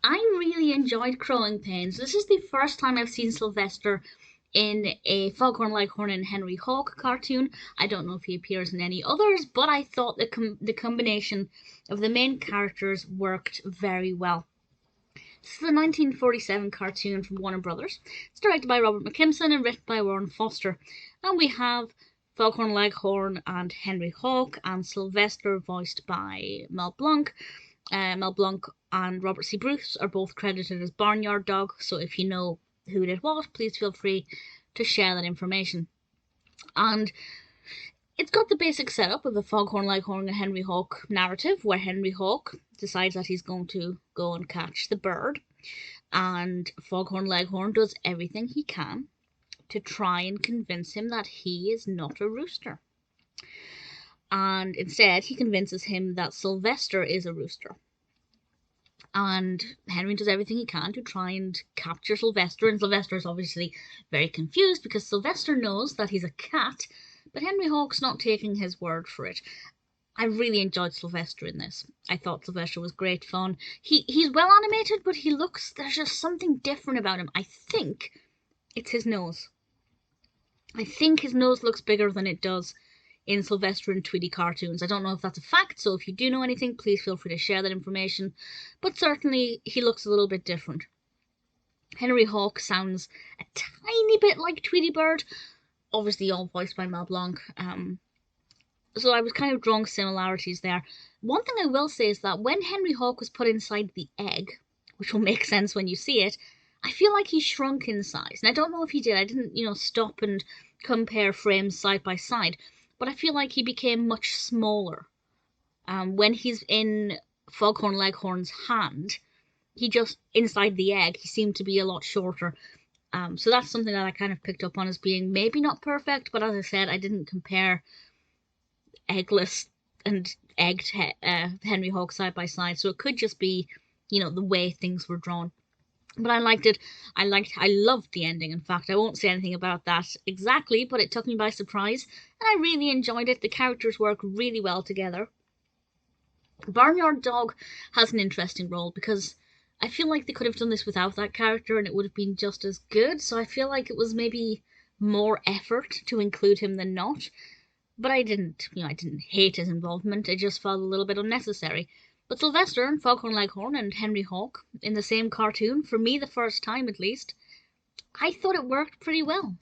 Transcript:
I really enjoyed Growing Pains. This is the first time I've seen Sylvester in a Foghorn Leghorn and Henry Hawk cartoon. I don't know if he appears in any others, but I thought the combination of the main characters worked very well. This is a 1947 cartoon from Warner Brothers. It's directed by Robert McKimson and written by Warren Foster. And we have Foghorn Leghorn and Henry Hawk, and Sylvester voiced by Mel Blanc. Mel Blanc and Robert C. Bruce are both credited as Barnyard Dog, so if you know who did what, please feel free to share that information. And it's got the basic setup of the Foghorn Leghorn and Henry Hawk narrative, where Henry Hawk decides that he's going to go and catch the bird, and Foghorn Leghorn does everything he can to try and convince him that he is not a rooster. And instead, he convinces him that Sylvester is a rooster. And Henry does everything he can to try and capture Sylvester, and Sylvester is obviously very confused because Sylvester knows that he's a cat, but Henry Hawk's not taking his word for it. I really enjoyed Sylvester in this. I thought Sylvester was great fun. He's well animated, but there's just something different about him. I think it's his nose. I think his nose looks bigger than it does in Sylvester and Tweety cartoons. I don't know if that's a fact, so if you do know anything, please feel free to share that information. But certainly, he looks a little bit different. Henry Hawk sounds a tiny bit like Tweety Bird, obviously all voiced by Mel Blanc. So I was kind of drawing similarities there. One thing I will say is that when Henry Hawk was put inside the egg, which will make sense when you see it, I feel like he shrunk in size. And I don't know if he did. I didn't, stop and compare frames side by side. But I feel like he became much smaller. When he's in Foghorn Leghorn's hand, he just, inside the egg, he seemed to be a lot shorter. So that's something that I kind of picked up on as being maybe not perfect, but as I said, I didn't compare eggless and egged Henry Hawk side by side, so it could just be, the way things were drawn. But I liked it. I loved the ending. In fact, I won't say anything about that exactly, but it took me by surprise, and I really enjoyed it. The characters work really well together. Barnyard Dog has an interesting role because I feel like they could have done this without that character and it would have been just as good, so I feel like it was maybe more effort to include him than not. But I didn't hate his involvement, it just felt a little bit unnecessary. But Sylvester and Foghorn Leghorn and Henry Hawk in the same cartoon, for me the first time at least, I thought it worked pretty well.